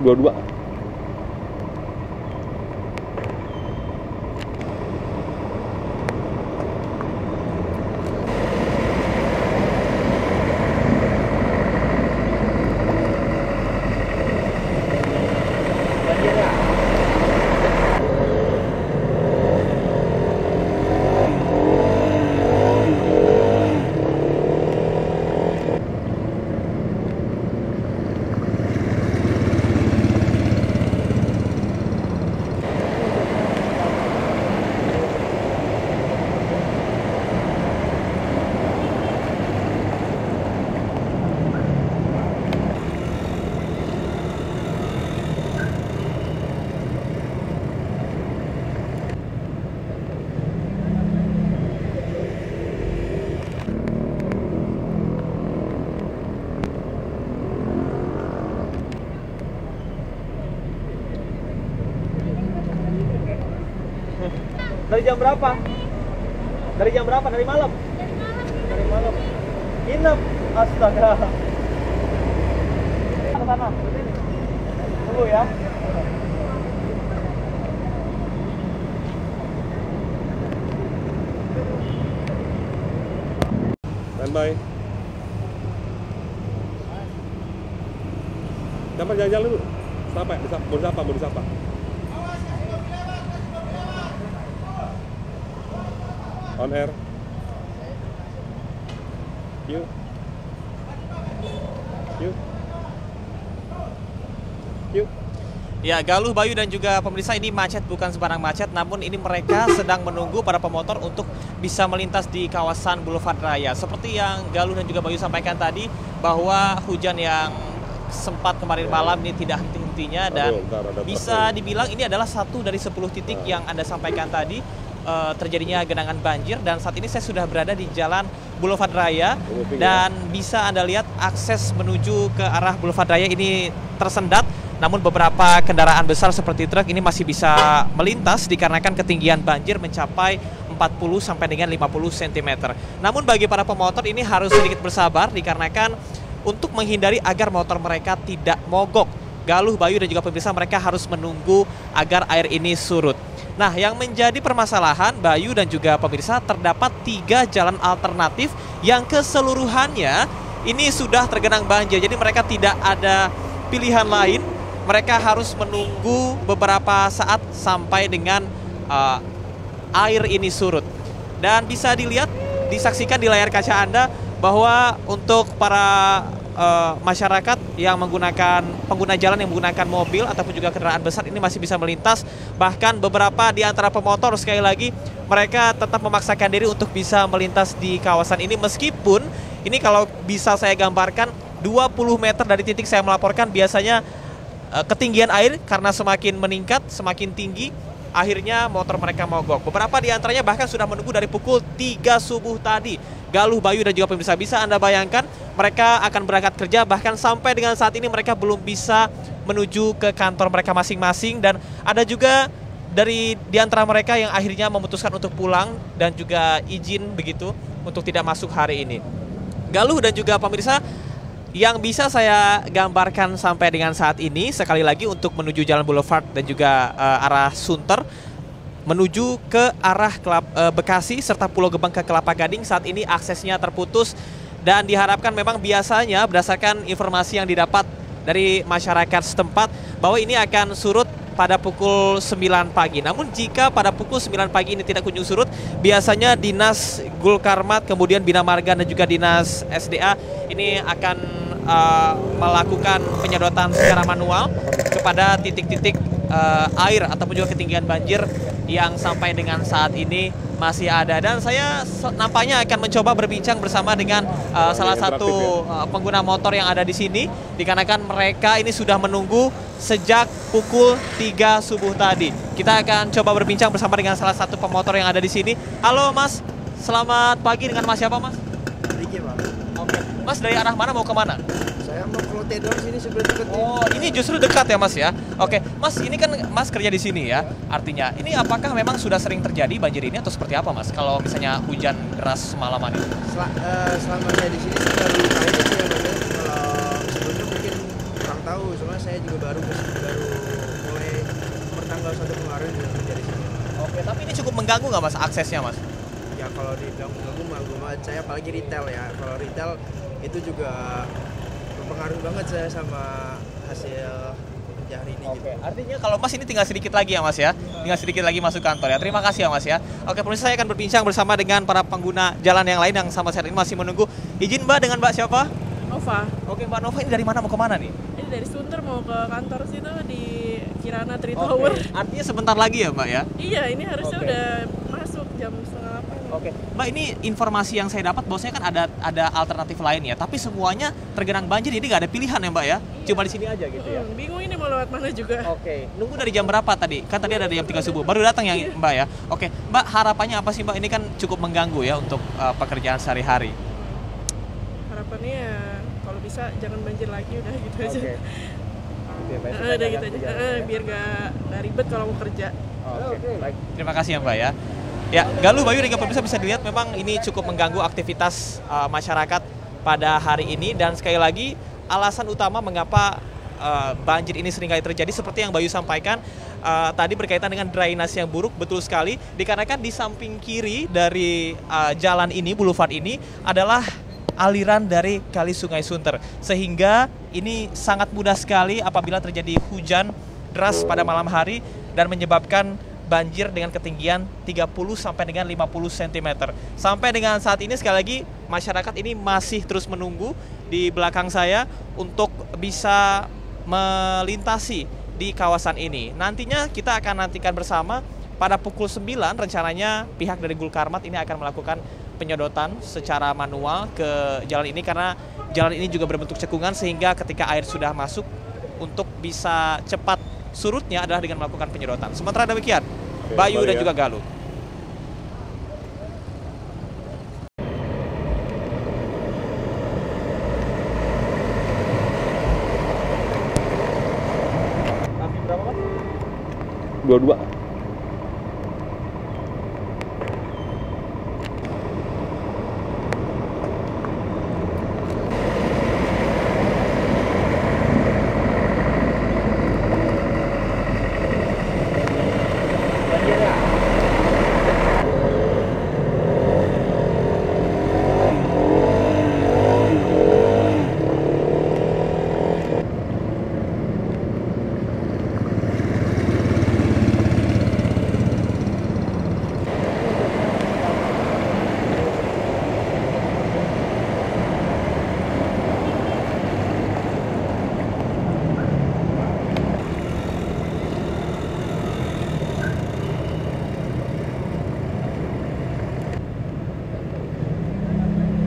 22. Dari jam berapa? Dari jam berapa? Dari malam? Dari malam. Nginep. Astaga. Ke sana. Tunggu ya. Standby. Gambar jalan-jalan dulu. Sapa, mau disapa. On air. Yuk. Ya, Galuh, Bayu, dan juga pemirsa, ini macet bukan sembarang macet, namun ini mereka sedang menunggu para pemotor untuk bisa melintas di kawasan Boulevard Raya. Seperti yang Galuh dan juga Bayu sampaikan tadi, bahwa hujan yang sempat kemarin malam ini tidak henti-hentinya, dan bisa dibilang ini adalah satu dari 10 titik yang Anda sampaikan tadi terjadinya genangan banjir. Dan saat ini saya sudah berada di jalan Boulevard Raya, dan bisa Anda lihat akses menuju ke arah Boulevard Raya ini tersendat. Namun beberapa kendaraan besar seperti truk ini masih bisa melintas dikarenakan ketinggian banjir mencapai 40 sampai dengan 50 cm. Namun bagi para pemotor ini harus sedikit bersabar dikarenakan untuk menghindari agar motor mereka tidak mogok. Galuh, Bayu, dan juga pemirsa, mereka harus menunggu agar air ini surut. Nah, yang menjadi permasalahan, Bayu dan juga pemirsa, terdapat 3 jalan alternatif yang keseluruhannya ini sudah tergenang banjir. Jadi mereka tidak ada pilihan lain. Mereka harus menunggu beberapa saat sampai dengan air ini surut. Dan bisa dilihat, disaksikan di layar kaca Anda bahwa untuk para masyarakat yang menggunakan pengguna jalan yang menggunakan mobil ataupun juga kendaraan besar ini masih bisa melintas. Bahkan beberapa di antara pemotor, sekali lagi, mereka tetap memaksakan diri untuk bisa melintas di kawasan ini, meskipun ini kalau bisa saya gambarkan 20 meter dari titik saya melaporkan, biasanya ketinggian air karena semakin meningkat, semakin tinggi, akhirnya motor mereka mogok. Beberapa di antaranya bahkan sudah menunggu dari pukul 3 subuh tadi. Galuh, Bayu, dan juga pemirsa, bisa Anda bayangkan mereka akan berangkat kerja, bahkan sampai dengan saat ini mereka belum bisa menuju ke kantor mereka masing-masing. Dan ada juga di antara mereka yang akhirnya memutuskan untuk pulang dan juga izin begitu untuk tidak masuk hari ini. Galuh dan juga pemirsa, yang bisa saya gambarkan sampai dengan saat ini, sekali lagi untuk menuju Jalan Boulevard dan juga arah Sunter, menuju ke arah Bekasi serta Pulau Gebang ke Kelapa Gading, saat ini aksesnya terputus. Dan diharapkan, memang biasanya berdasarkan informasi yang didapat dari masyarakat setempat, bahwa ini akan surut pada pukul 9 pagi. Namun jika pada pukul 9 pagi ini tidak kunjung surut, biasanya Dinas Gulkarmat, kemudian Bina Marga, dan juga Dinas SDA ini akan melakukan penyedotan secara manual kepada titik-titik air ataupun juga ketinggian banjir yang sampai dengan saat ini masih ada. Dan saya nampaknya akan mencoba berbincang bersama dengan salah satu pengguna motor yang ada di sini, dikarenakan mereka ini sudah menunggu sejak pukul 3 subuh tadi. Kita akan coba berbincang bersama dengan salah satu pemotor yang ada di sini. Halo Mas, selamat pagi. Dengan Mas siapa Mas? Riki, Pak. Oke. Mas dari arah mana, mau kemana? Saya mau ke Lotedor sini, sebelah dekat. Oh, ini justru dekat ya Mas ya. Oke, Mas, ini kan Mas kerja di sini ya. Artinya, ini apakah memang sudah sering terjadi banjir ini atau seperti apa Mas? Kalau misalnya hujan deras semalaman ini? Selama saya di sini sih baru kali ini sih yang ada. Sebelumnya mungkin kurang tahu, soalnya saya juga baru mulai pertanggal 1 kemarin juga kerja di sini. Oke, tapi ini cukup mengganggu nggak Mas aksesnya Mas? Ya kalau dibilang mengganggu mah saya apalagi retail ya. Kalau retail itu juga berpengaruh banget saya sama hasil kerja hari ini gitu. Artinya kalau Mas ini tinggal sedikit lagi ya Mas ya? Tinggal sedikit lagi masuk kantor ya. Terima kasih ya Mas ya. Oke, pemirsa, saya akan berbincang bersama dengan para pengguna jalan yang lain yang sama saat ini masih menunggu. Izin Mbak, dengan Mbak siapa? Nova. Oke, Mbak Nova, ini dari mana mau kemana nih? Ini dari Sunter mau ke kantor situ di Kirana Tree Tower. Artinya sebentar lagi ya Mbak ya? Iya, ini harusnya udah masuk jam 7:30. Oke, Mbak, ini informasi yang saya dapat bahwasanya kan ada alternatif lain ya, tapi semuanya tergenang banjir, jadi nggak ada pilihan ya Mbak ya? Cuma di sini aja gitu ya? Bingung ini mau lewat mana juga. Oke, nunggu dari jam berapa tadi? Kan tadi ada jam 3 subuh, baru datang ya Mbak ya? Oke, Mbak, harapannya apa sih Mbak? Ini kan cukup mengganggu ya untuk pekerjaan sehari-hari. Harapannya ya kalau bisa jangan banjir lagi, udah gitu aja. Udah Gitu aja. Biar nggak ribet kalau mau kerja. Oke, baik. Terima kasih ya Mbak ya. Ya, Galuh, Bayu, dan pemirsa bisa dilihat memang ini cukup mengganggu aktivitas masyarakat pada hari ini, dan sekali lagi alasan utama mengapa banjir ini seringkali terjadi seperti yang Bayu sampaikan tadi berkaitan dengan drainase yang buruk. Betul sekali, dikarenakan di samping kiri dari jalan ini, boulevard ini adalah aliran dari Kali Sungai Sunter, sehingga ini sangat mudah sekali apabila terjadi hujan deras pada malam hari dan menyebabkan banjir dengan ketinggian 30 sampai dengan 50 cm. Sampai dengan saat ini sekali lagi masyarakat ini masih terus menunggu di belakang saya untuk bisa melintasi di kawasan ini. Nantinya kita akan nantikan bersama pada pukul 9 rencananya pihak dari Gulkarmat ini akan melakukan penyedotan secara manual ke jalan ini, karena jalan ini juga berbentuk cekungan sehingga ketika air sudah masuk untuk bisa cepat surutnya adalah dengan melakukan penyedotan. Sementara demikian, Bayu dan juga Galuh. Dua-dua.